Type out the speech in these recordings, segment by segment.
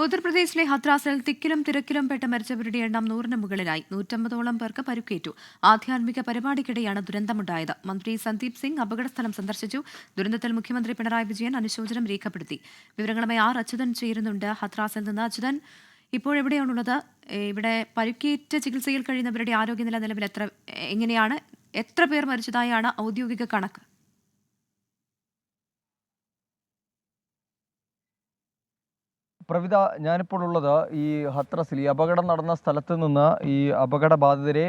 ഉത്തർപ്രദേശിലെ ഹത്രാസിൽ തിക്കിലും തിരക്കിലും പെട്ട് മരിച്ചവരുടെ എണ്ണം 100-ന് മുകളിലായി. 150ഓളം പേർക്ക് പരുക്കേറ്റു. ആധ്യാത്മിക പരിപാടിക്കിടെയാണ് ദുരന്തമുണ്ടായത്. മന്ത്രി സന്ദീപ് സിംഗ് അപകടസ്ഥലം സന്ദർശിച്ചു. ദുരന്തത്തിൽ മുഖ്യമന്ത്രി പിണറായി വിജയൻ അനുശോചനം രേഖപ്പെടുത്തി. വിവരങ്ങളുമായി അച്യുതൻ ചേരുന്നുണ്ട് ഹത്രാസിൽ നിന്ന്. അച്യുതൻ, ഇപ്പോഴെവിടെയാണുള്ളത്? ഇവിടെ പരുക്കേറ്റ് ചികിത്സയിൽ കഴിയുന്നവരുടെ ആരോഗ്യനില നിലവിൽ എങ്ങനെയാണ്? എത്ര പേർ മരിച്ചതായാണ് ഔദ്യോഗിക കണക്ക്? പ്രവിത, ഞാനിപ്പോൾ ഉള്ളത് ഈ ഹത്രസിൽ ഈ അപകടം നടന്ന സ്ഥലത്ത് നിന്ന് ഈ അപകട ബാധിതരെ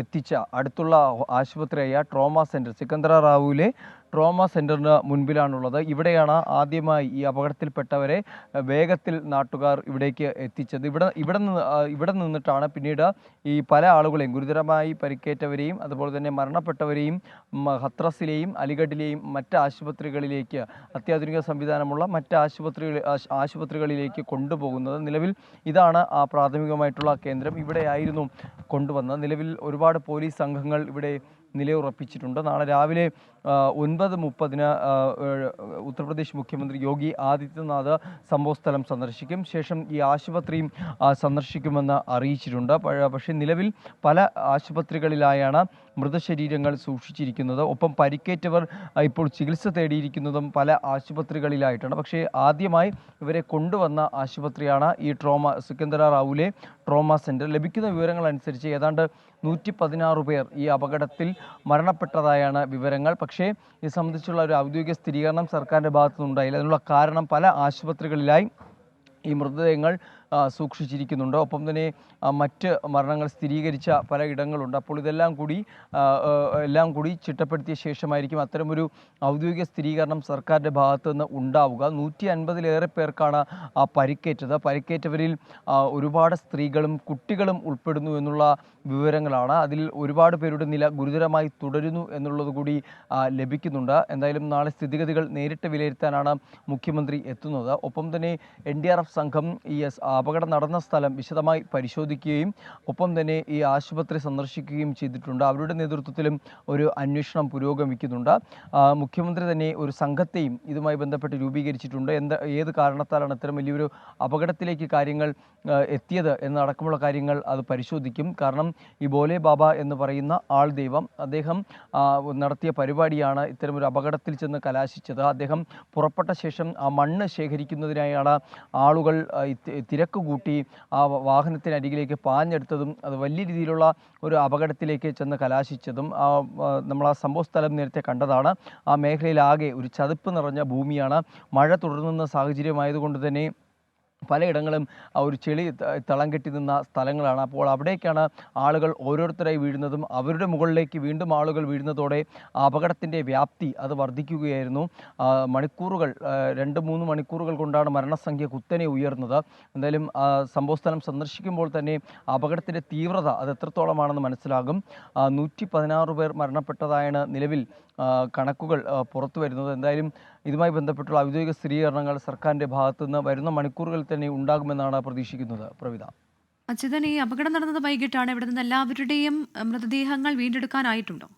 എത്തിച്ച അടുത്തുള്ള ആശുപത്രിയായ ട്രോമ സെൻറ്റർ സിക്കന്ദരാറാവുവിലെ ട്രോമ സെൻറ്ററിന് മുൻപിലാണുള്ളത്. ഇവിടെയാണ് ആദ്യമായി ഈ അപകടത്തിൽപ്പെട്ടവരെ വേഗത്തിൽ നാട്ടുകാർ ഇവിടേക്ക് എത്തിച്ചത്. ഇവിടെ നിന്നിട്ടാണ് പിന്നീട് ഈ പല ആളുകളെയും ഗുരുതരമായി പരിക്കേറ്റവരെയും അതുപോലെ തന്നെ മരണപ്പെട്ടവരെയും ഹത്രസിലെയും അലിഗഡിലെയും മറ്റ് ആശുപത്രികളിലേക്ക്, അത്യാധുനിക സംവിധാനമുള്ള മറ്റ് ആശുപത്രികളിലേക്ക് കൊണ്ടുപോകുന്നത്. നിലവിൽ ഇതാണ് ആ പ്രാഥമികമായിട്ടുള്ള കേന്ദ്രം. ഇവിടെയായിരുന്നു കൊണ്ടുവന്നത്. നിലവിൽ ഒരുപാട് പോലീസ് സംഘങ്ങൾ ഇവിടെ നിലയുറപ്പിച്ചിട്ടുണ്ട്. നാളെ രാവിലെ 9:30-ന് ഉത്തർപ്രദേശ് മുഖ്യമന്ത്രി യോഗി ആദിത്യനാഥ് സംഭവസ്ഥലം സന്ദർശിക്കും. ശേഷം ഈ ആശുപത്രിയും സന്ദർശിക്കുമെന്ന് അറിയിച്ചിട്ടുണ്ട്. പക്ഷേ നിലവിൽ പല ആശുപത്രികളിലായാണ് മൃതശരീരങ്ങൾ സൂക്ഷിച്ചിരിക്കുന്നത്. ഒപ്പം പരിക്കേറ്റവർ ഇപ്പോൾ ചികിത്സ തേടിയിരിക്കുന്നതും പല ആശുപത്രികളിലായിട്ടാണ്. പക്ഷേ ആദ്യമായി ഇവരെ കൊണ്ടുവന്ന ആശുപത്രിയാണ് ഈ സിക്കന്ദരാറാവുവിലെ ട്രോമ സെൻറ്റർ. ലഭിക്കുന്ന വിവരങ്ങൾ അനുസരിച്ച് ഏതാണ്ട് 116 പേർ ഈ അപകടത്തിൽ മരണപ്പെട്ടതായാണ് വിവരങ്ങൾ. പക്ഷേ ഇത് സംബന്ധിച്ചുള്ള ഒരു ഔദ്യോഗിക സ്ഥിരീകരണം സർക്കാരിൻ്റെ ഭാഗത്തുനിന്നുണ്ടായില്ല. അതിനുള്ള കാരണം പല ആശുപത്രികളിലായി ഈ മൃതദേഹങ്ങൾ സൂക്ഷിച്ചിരിക്കുന്നുണ്ട്. ഒപ്പം തന്നെ മറ്റ് മരണങ്ങൾ സ്ഥിരീകരിച്ച പല ഇടങ്ങളുണ്ട്. അപ്പോൾ ഇതെല്ലാം കൂടി ചിട്ടപ്പെടുത്തിയ ശേഷമായിരിക്കും അത്തരമൊരു ഔദ്യോഗിക സ്ഥിരീകരണം സർക്കാരിൻ്റെ ഭാഗത്തു നിന്ന് ഉണ്ടാവുക. 150-ലേറെ പേർക്കാണ് പരിക്കേറ്റത്. പരിക്കേറ്റവരിൽ ഒരുപാട് സ്ത്രീകളും കുട്ടികളും ഉൾപ്പെടുന്നു എന്നുള്ള വിവരങ്ങളാണ്. അതിൽ ഒരുപാട് പേരുടെ നില ഗുരുതരമായി തുടരുന്നു എന്നുള്ളത് കൂടി ലഭിക്കുന്നുണ്ട്. എന്തായാലും നാളെ സ്ഥിതിഗതികൾ നേരിട്ട് വിലയിരുത്താനാണ് മുഖ്യമന്ത്രി എത്തുന്നത്. ഒപ്പം തന്നെ NDRF സംഘം ഈ അപകടം നടന്ന സ്ഥലം വിശദമായി പരിശോധിക്കുകയും ഒപ്പം തന്നെ ഈ ആശുപത്രി സന്ദർശിക്കുകയും ചെയ്തിട്ടുണ്ട്. അവരുടെ നേതൃത്വത്തിലും ഒരു അന്വേഷണം പുരോഗമിക്കുന്നുണ്ട്. മുഖ്യമന്ത്രി തന്നെ ഒരു സംഘത്തെയും ഇതുമായി ബന്ധപ്പെട്ട് രൂപീകരിച്ചിട്ടുണ്ട്. ഏത് കാരണത്താലാണ് ഇത്തരം വലിയൊരു അപകടത്തിലേക്ക് കാര്യങ്ങൾ എത്തിയത് എന്നടക്കമുള്ള കാര്യങ്ങൾ അത് പരിശോധിക്കും. കാരണം ഈ ഭോലെ ബാബ എന്ന് പറയുന്ന ആൾ ദൈവം, അദ്ദേഹം നടത്തിയ പരിപാടിയാണ് ഇത്തരമൊരു അപകടത്തിൽ ചെന്ന് കലാശിച്ചത്. അദ്ദേഹം പുറപ്പെട്ട ശേഷം ആ മണ്ണ് ശേഖരിക്കുന്നതിനായാണ് ആളുകൾ തിരക്ക് കൂട്ടി ആ വാഹനത്തിനരികിലേക്ക് പാഞ്ഞെടുത്തതും അത് വലിയ രീതിയിലുള്ള ഒരു അപകടത്തിലേക്ക് ചെന്ന് കലാശിച്ചതും നമ്മൾ ആ സംഭവ സ്ഥലം നേരത്തെ കണ്ടതാണ്. ആ മേഖലയിലാകെ ഒരു ചതുപ്പ് നിറഞ്ഞ ഭൂമിയാണ്. മഴ തുടരുന്ന സാഹചര്യമായതുകൊണ്ട് തന്നെ പലയിടങ്ങളും ഒരു ചെളി തളം കെട്ടി നിന്ന സ്ഥലങ്ങളാണ്. അപ്പോൾ അവിടേക്കാണ് ആളുകൾ ഓരോരുത്തരായി വീഴുന്നതും അവരുടെ മുകളിലേക്ക് വീണ്ടും ആളുകൾ വീഴുന്നതോടെ അപകടത്തിൻ്റെ വ്യാപ്തി അത് വർദ്ധിക്കുകയായിരുന്നു. മണിക്കൂറുകൾ 2-3 മണിക്കൂറുകൾ കൊണ്ടാണ് മരണസംഖ്യ കുത്തനെ ഉയർന്നത്. എന്തായാലും സംഭവസ്ഥലം സന്ദർശിക്കുമ്പോൾ തന്നെ അപകടത്തിൻ്റെ തീവ്രത അത് എത്രത്തോളമാണെന്ന് മനസ്സിലാകും. 116 പേർ മരണപ്പെട്ടതായാണ് നിലവിൽ കണക്കുകൾ പുറത്തു വരുന്നത്. എന്തായാലും ഇതുമായി ബന്ധപ്പെട്ടുള്ള ഔദ്യോഗിക സ്ഥിരീകരണങ്ങൾ സർക്കാരിൻ്റെ ഭാഗത്തുനിന്ന് വരുന്ന മണിക്കൂറുകളിൽ തന്നെ ഉണ്ടാകുമെന്നാണ് പ്രതീക്ഷിക്കുന്നത്. പ്രവിത. അച്യുതൻ, ഈ അപകടം നടന്നത് വൈകിട്ടാണ്. ഇവിടെ നിന്ന് എല്ലാവരുടെയും മൃതദേഹങ്ങൾ വീണ്ടെടുക്കാനായിട്ടുണ്ടോ?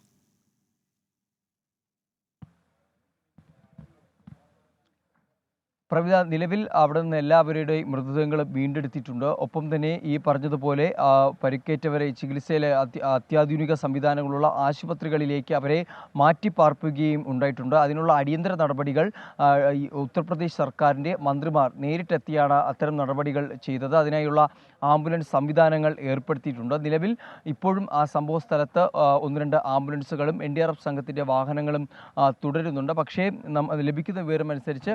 പ്രവിത, നിലവിൽ അവിടെ നിന്ന് എല്ലാവരുടെയും മൃതദേഹങ്ങൾ വീണ്ടെടുത്തിട്ടുണ്ട്. ഒപ്പം തന്നെ ഈ പറഞ്ഞതുപോലെ പരിക്കേറ്റവരെ ചികിത്സയിലെ അത്യാധുനിക സംവിധാനങ്ങളുള്ള ആശുപത്രികളിലേക്ക് അവരെ മാറ്റിപ്പാർപ്പിക്കുകയും ഉണ്ടായിട്ടുണ്ട്. അതിനുള്ള അടിയന്തര നടപടികൾ ഉത്തർപ്രദേശ് സർക്കാരിൻ്റെ മന്ത്രിമാർ നേരിട്ടെത്തിയാണ് അത്തരം നടപടികൾ ചെയ്തത്. അതിനായുള്ള ആംബുലൻസ് സംവിധാനങ്ങൾ ഏർപ്പെടുത്തിയിട്ടുണ്ട്. നിലവിൽ ഇപ്പോഴും ആ സംഭവ സ്ഥലത്ത് 1-2 ആംബുലൻസുകളും NDRF സംഘത്തിൻ്റെ വാഹനങ്ങളും തുടരുന്നുണ്ട്. പക്ഷേ ലഭിക്കുന്ന വിവരമനുസരിച്ച്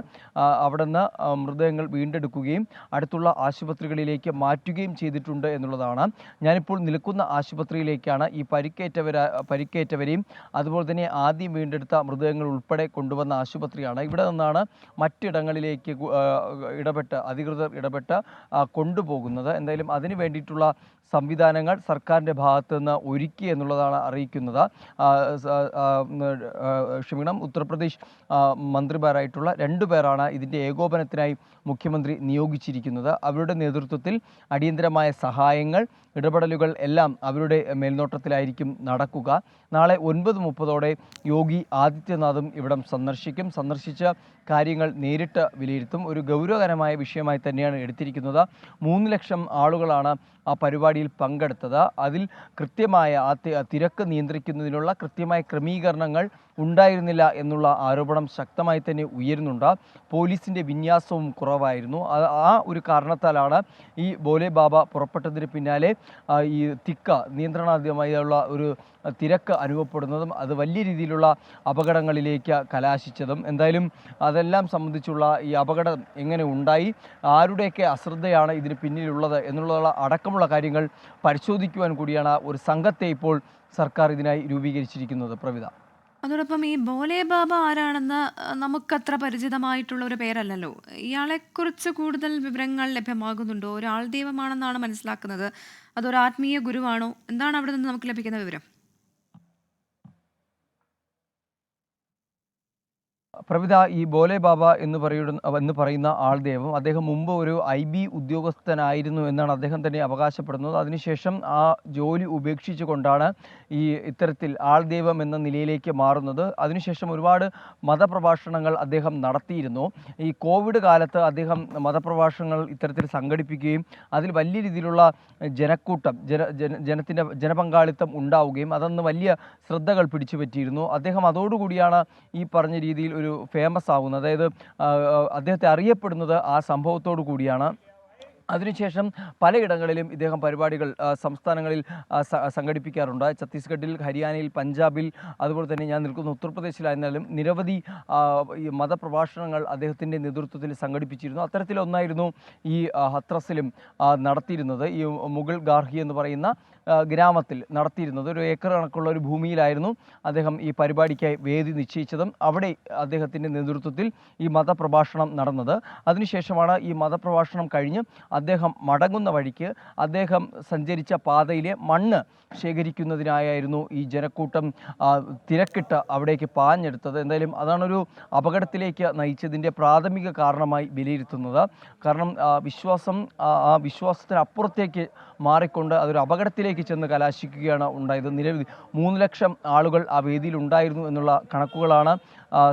അവിടെ നിന്ന് മൃതദേഹങ്ങൾ വീണ്ടെടുക്കുകയും അടുത്തുള്ള ആശുപത്രികളിലേക്ക് മാറ്റുകയും ചെയ്തിട്ടുണ്ട് എന്നുള്ളതാണ്. ഞാനിപ്പോൾ നിൽക്കുന്ന ആശുപത്രിയിലേക്കാണ് ഈ പരിക്കേറ്റവരെയും അതുപോലെ തന്നെ ആദ്യം വീണ്ടെടുത്ത മൃതദേഹങ്ങൾ ഉൾപ്പെടെ കൊണ്ടുവന്ന ആശുപത്രിയാണ്. ഇവിടെ നിന്നാണ് മറ്റിടങ്ങളിലേക്ക് അധികൃതർ ഇടപെട്ട് കൊണ്ടുപോകുന്നത്. എന്തായാലും അതിന് വേണ്ടിയിട്ടുള്ള സംവിധാനങ്ങൾ സർക്കാരിൻ്റെ ഭാഗത്തു നിന്ന് ഒരുക്കി എന്നുള്ളതാണ് അറിയിക്കുന്നത്. ഉത്തർപ്രദേശ് മന്ത്രിമാരായിട്ടുള്ള 2 പേരാണ് ഇതിൻ്റെ ഏകോപനത്തിനായി മുഖ്യമന്ത്രി നിയോഗിച്ചിരിക്കുന്നത്. അവരുടെ നേതൃത്വത്തിൽ അടിയന്തരമായ സഹായങ്ങൾ, ഇടപെടലുകൾ എല്ലാം അവരുടെ മേൽനോട്ടത്തിലായിരിക്കും നടക്കുക. നാളെ 9:30 യോഗി ആദിത്യനാഥും ഇവിടം സന്ദർശിക്കും. സന്ദർശിച്ച് കാര്യങ്ങൾ നേരിട്ട് വിലയിരുത്തും. ഒരു ഗൗരവകരമായ വിഷയമായി തന്നെയാണ് എടുത്തിരിക്കുന്നത്. 3 ലക്ഷം ആളുകളാണ് ആ പരിപാടിയിൽ പങ്കെടുത്തത്. അതിൽ കൃത്യമായ തിരക്ക് നിയന്ത്രിക്കുന്നതിനുള്ള കൃത്യമായ ക്രമീകരണങ്ങൾ ഉണ്ടായിരുന്നില്ല എന്നുള്ള ആരോപണം ശക്തമായി തന്നെ ഉയരുന്നുണ്ട്. പോലീസിൻ്റെ വിന്യാസവും കുറവായിരുന്നു. ആ ഒരു കാരണത്താലാണ് ഈ ഭോലെ ബാബ പുറപ്പെട്ടതിന് പിന്നാലെ ഈ നിയന്ത്രണാതീതമായുള്ള ഒരു തിരക്ക് അനുഭവപ്പെടുന്നതും അത് വലിയ രീതിയിലുള്ള അപകടങ്ങളിലേക്ക് കലാശിച്ചതും. എന്തായാലും അതെല്ലാം സംബന്ധിച്ചുള്ള ഈ അപകടം എങ്ങനെ ഉണ്ടായി, ആരുടെയൊക്കെ അശ്രദ്ധയാണ് ഇതിന് പിന്നിലുള്ളത് എന്നുള്ള അടക്കമുള്ള കാര്യങ്ങൾ പരിശോധിക്കുവാൻ കൂടിയാണ് ഒരു സംഘത്തെ ഇപ്പോൾ സർക്കാർ ഇതിനായി രൂപീകരിച്ചിരിക്കുന്നത്. പ്രവിധ, അതോടൊപ്പം ഈ ഭോലെ ബാബ ആരാണെന്ന് നമുക്കത്ര പരിചിതമായിട്ടുള്ള ഒരു പേരല്ലല്ലോ. ഇയാളെക്കുറിച്ച് കൂടുതൽ വിവരങ്ങൾ ലഭ്യമാകുന്നുണ്ടോ? ഒരാൾ ദൈവമാണെന്നാണ് മനസ്സിലാക്കുന്നത്. അതൊരു ആത്മീയ ഗുരുവാണോ? എന്താണ് അവിടെ നിന്ന് നമുക്ക് ലഭിക്കുന്ന വിവരം? പ്രവിധ, ഈ ഭോലെ ബാബ എന്ന് പറയുന്ന ആൾദൈവം, അദ്ദേഹം മുമ്പ് ഒരു IB ഉദ്യോഗസ്ഥനായിരുന്നു എന്നാണ് അദ്ദേഹം തന്നെ അവകാശപ്പെടുന്നത്. അതിനുശേഷം ആ ജോലി ഉപേക്ഷിച്ചുകൊണ്ടാണ് ഇത്തരത്തിൽ ആൾദൈവം എന്ന നിലയിലേക്ക് മാറുന്നത്. അതിനുശേഷം ഒരുപാട് മതപ്രഭാഷണങ്ങൾ അദ്ദേഹം നടത്തിയിരുന്നു. ഈ കോവിഡ് കാലത്ത് അദ്ദേഹം മതപ്രഭാഷണങ്ങൾ ഇത്തരത്തിൽ സംഘടിപ്പിക്കുകയും അതിൽ വലിയ രീതിയിലുള്ള ജനക്കൂട്ടം ജനത്തിൻ്റെ ജനപങ്കാളിത്തം ഉണ്ടാവുകയും അതന്ന് വലിയ ശ്രദ്ധകൾ പിടിച്ചു പറ്റിയിരുന്നു. അദ്ദേഹം അതോടുകൂടിയാണ് ഈ പറഞ്ഞ രീതിയിൽ ഒരു ഫേമസ് ആവുന്നത്. അതായത് അദ്ദേഹത്തെ അറിയപ്പെടുന്നത് ആ സംഭവത്തോടു കൂടിയാണ്. അതിനുശേഷം പലയിടങ്ങളിലും ഇദ്ദേഹം പരിപാടികൾ സംസ്ഥാനങ്ങളിൽ സംഘടിപ്പിക്കാറുണ്ട്. ഛത്തീസ്ഗഡിൽ, ഹരിയാനയിൽ, പഞ്ചാബിൽ, അതുപോലെ തന്നെ ഞാൻ നിൽക്കുന്ന ഉത്തർപ്രദേശിലായിരുന്നാലും നിരവധി ഈ മതപ്രഭാഷണങ്ങൾ അദ്ദേഹത്തിൻ്റെ നേതൃത്വത്തിൽ സംഘടിപ്പിച്ചിരുന്നു. അത്തരത്തിലൊന്നായിരുന്നു ഈ ഹത്രസിലും നടത്തിയിരുന്നത്. ഈ മുഗൾ ഗാർഹി എന്ന് പറയുന്ന ഗ്രാമത്തിൽ നടത്തിയിരുന്നത്. ഒരു ഏക്കർ കണക്കുള്ള ഒരു ഭൂമിയിലായിരുന്നു അദ്ദേഹം ഈ പരിപാടിക്കായി വേദി നിശ്ചയിച്ചതും അവിടെ അദ്ദേഹത്തിൻ്റെ നേതൃത്വത്തിൽ ഈ മതപ്രഭാഷണം നടന്നത്. അതിനുശേഷമാണ് ഈ മതപ്രഭാഷണം കഴിഞ്ഞ് അദ്ദേഹം മടങ്ങുന്ന വഴിക്ക് അദ്ദേഹം സഞ്ചരിച്ച പാതയിലെ മണ്ണ് ശേഖരിക്കുന്നതിനായിരുന്നു ഈ ജനക്കൂട്ടം തിരക്കിട്ട് അവിടേക്ക് പാഞ്ഞെടുത്തത്. എന്തായാലും അതാണൊരു അപകടത്തിലേക്ക് നയിച്ചതിൻ്റെ പ്രാഥമിക കാരണമായി വിലയിരുത്തുന്നത്. കാരണം ആ വിശ്വാസത്തിനപ്പുറത്തേക്ക് മാറിക്കൊണ്ട് അതൊരു അപകടത്തിലേക്ക് ചെന്ന് കലാശിക്കുകയാണ് ഉണ്ടായത്. നിലവിൽ 3 ലക്ഷം ആളുകൾ ആ വേദിയിൽ ഉണ്ടായിരുന്നു എന്നുള്ള കണക്കുകളാണ്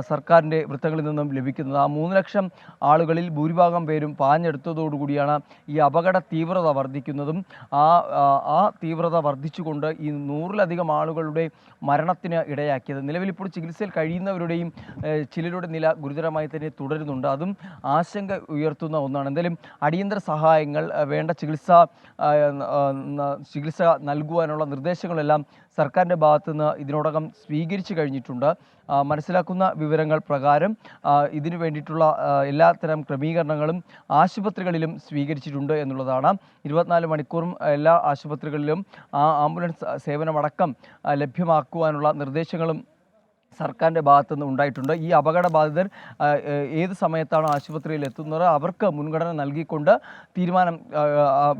സർക്കാരിൻ്റെ വൃത്തങ്ങളിൽ നിന്നും ലഭിക്കുന്നത്. ആ 3 ലക്ഷം ആളുകളിൽ ഭൂരിഭാഗം പേരും പാഞ്ഞെടുത്തതോടുകൂടിയാണ് ഈ അപകട തീവ്രത വർദ്ധിക്കുന്നതും ആ തീവ്രത വർദ്ധിച്ചുകൊണ്ട് ഈ 100-ലധികം ആളുകളുടെ മരണത്തിന് ഇടയാക്കിയത്. നിലവിലിപ്പോൾ ചികിത്സയിൽ കഴിയുന്നവരുടെയും ചിലരുടെ നില ഗുരുതരമായി തന്നെ തുടരുന്നുണ്ട്. അതും ആശങ്ക ഉയർത്തുന്ന ഒന്നാണ്. എന്തായാലും അടിയന്തര സഹായങ്ങൾ, വേണ്ട ചികിത്സ നൽകുവാനുള്ള നിർദ്ദേശങ്ങളെല്ലാം സർക്കാരിൻ്റെ ഭാഗത്തുനിന്ന് ഇതിനോടകം സ്വീകരിച്ചു കഴിഞ്ഞിട്ടുണ്ട്. മനസ്സിലാക്കുന്ന വിവരങ്ങൾ പ്രകാരം ഇതിനു വേണ്ടിയിട്ടുള്ള എല്ലാത്തരം ക്രമീകരണങ്ങളും ആശുപത്രികളിലും സ്വീകരിച്ചിട്ടുണ്ട് എന്നുള്ളതാണ്. 24 മണിക്കൂറും എല്ലാ ആശുപത്രികളിലും ആംബുലൻസ് സേവനമടക്കം ലഭ്യമാക്കുവാനുള്ള നിർദ്ദേശങ്ങളും സർക്കാരിൻ്റെ ഭാഗത്തുനിന്ന് ഉണ്ടായിട്ടുണ്ട്. ഈ അപകടബാധിതർ ഏത് സമയത്താണ് ആശുപത്രിയിൽ എത്തുന്നത് അവർക്ക് മുൻഗണന നൽകിക്കൊണ്ട്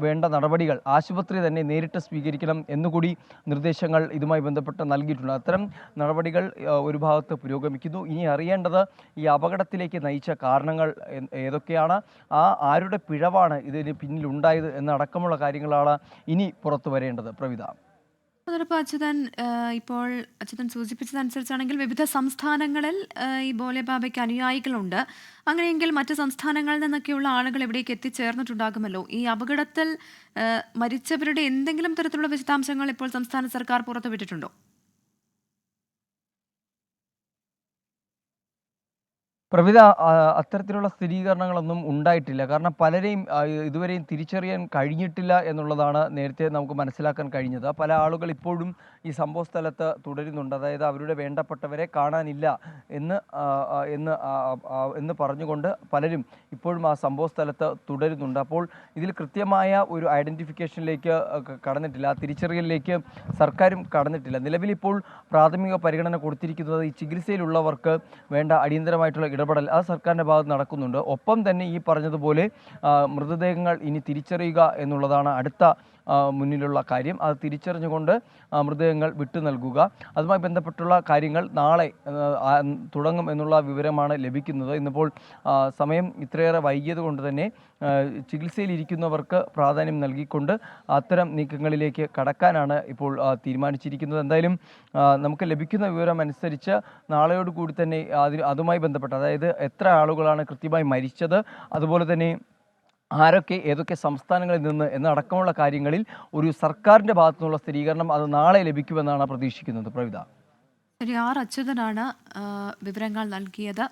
വേണ്ട നടപടികൾ ആശുപത്രി തന്നെ നേരിട്ട് സ്വീകരിക്കണം എന്നുകൂടി നിർദ്ദേശങ്ങൾ ഇതുമായി ബന്ധപ്പെട്ട് നൽകിയിട്ടുണ്ട്. അത്തരം നടപടികൾ ഒരു ഭാഗത്ത് പുരോഗമിക്കുന്നു. ഇനി അറിയേണ്ടത് ഈ അപകടത്തിലേക്ക് നയിച്ച കാരണങ്ങൾ ഏതൊക്കെയാണ്, ആരുടെ പിഴവാണ് ഇതിന് പിന്നിലുണ്ടായത് എന്നടക്കമുള്ള കാര്യങ്ങളാണ് ഇനി പുറത്തു വരേണ്ടത്. പ്രവിധ, അതോടൊപ്പം ഇപ്പോൾ അച്യുതൻ സൂചിപ്പിച്ചതനുസരിച്ചാണെങ്കിൽ വിവിധ സംസ്ഥാനങ്ങളിൽ ഈ ഭോലെ ബാബയ്ക്ക് അനുയായികളുണ്ട്. അങ്ങനെയെങ്കിൽ മറ്റ് സംസ്ഥാനങ്ങളിൽ നിന്നൊക്കെയുള്ള ആളുകൾ ഇവിടേക്ക് എത്തിച്ചേർന്നിട്ടുണ്ടാകുമല്ലോ. ഈ അപകടത്തിൽ മരിച്ചവരുടെ എന്തെങ്കിലും തരത്തിലുള്ള വിശദാംശങ്ങൾ ഇപ്പോൾ സംസ്ഥാന സർക്കാർ പുറത്തുവിട്ടിട്ടുണ്ടോ? പ്രവിധ, അത്തരത്തിലുള്ള സ്ഥിരീകരണങ്ങളൊന്നും ഉണ്ടായിട്ടില്ല. കാരണം പലരെയും ഇതുവരെയും തിരിച്ചറിയാൻ കഴിഞ്ഞിട്ടില്ല എന്നുള്ളതാണ് നേരത്തെ നമുക്ക് മനസ്സിലാക്കാൻ കഴിഞ്ഞത്. പല ആളുകൾ ഇപ്പോഴും ഈ സംഭവ സ്ഥലത്ത് തുടരുന്നുണ്ട്. അതായത് അവരുടെ വേണ്ടപ്പെട്ടവരെ കാണാനില്ല എന്ന് പറഞ്ഞുകൊണ്ട് പലരും ഇപ്പോഴും ആ സംഭവ സ്ഥലത്ത് തുടരുന്നുണ്ട്. അപ്പോൾ ഇതിൽ കൃത്യമായ ഒരു ഐഡൻറ്റിഫിക്കേഷനിലേക്ക് കടന്നിട്ടില്ല, തിരിച്ചറിയലിലേക്ക് സർക്കാരും കടന്നിട്ടില്ല. നിലവിലിപ്പോൾ പ്രാഥമിക പരിഗണന കൊടുത്തിരിക്കുന്നത് ഈ ചികിത്സയിലുള്ളവർക്ക് വേണ്ട അടിയന്തരമായിട്ടുള്ള ഇടപെടൽ അത് സർക്കാരിൻ്റെ ഭാഗത്ത് നടക്കുന്നുണ്ട്. ഒപ്പം തന്നെ ഈ പറഞ്ഞതുപോലെ മൃതദേഹങ്ങൾ ഇനി തിരിച്ചറിയുക എന്നുള്ളതാണ് അടുത്ത മുന്നിലുള്ള കാര്യം. അത് തിരിച്ചറിഞ്ഞുകൊണ്ട് മൃതദേഹങ്ങൾ വിട്ടു നൽകുക. അതുമായി ബന്ധപ്പെട്ടുള്ള കാര്യങ്ങൾ നാളെ തുടങ്ങും എന്നുള്ള വിവരമാണ് ലഭിക്കുന്നത്. ഇന്നിപ്പോൾ സമയം ഇത്രയേറെ വൈകിയത് കൊണ്ട് തന്നെ ചികിത്സയിലിരിക്കുന്നവർക്ക് പ്രാധാന്യം നൽകിക്കൊണ്ട് അത്തരം നീക്കങ്ങളിലേക്ക് കടക്കാനാണ് ഇപ്പോൾ തീരുമാനിച്ചിരിക്കുന്നത്. എന്തായാലും നമുക്ക് ലഭിക്കുന്ന വിവരം അനുസരിച്ച് നാളെയോട് കൂടി തന്നെ അതുമായി ബന്ധപ്പെട്ട്, അതായത് എത്ര ആളുകളാണ് കൃത്യമായി മരിച്ചത്, അതുപോലെ തന്നെ ആരൊക്കെ ഏതൊക്കെ സംസ്ഥാനങ്ങളിൽ നിന്ന് എന്നടക്കമുള്ള കാര്യങ്ങളിൽ ഒരു സർക്കാരിൻ്റെ ഭാഗത്തുനിന്നുള്ള സ്ഥിരീകരണം അത് നാളെ ലഭിക്കുമെന്നാണ് പ്രതീക്ഷിക്കുന്നത്. പ്രവിധ. ശരി, ആർ അച്യുതനാണ് വിവരങ്ങൾ നൽകിയത്.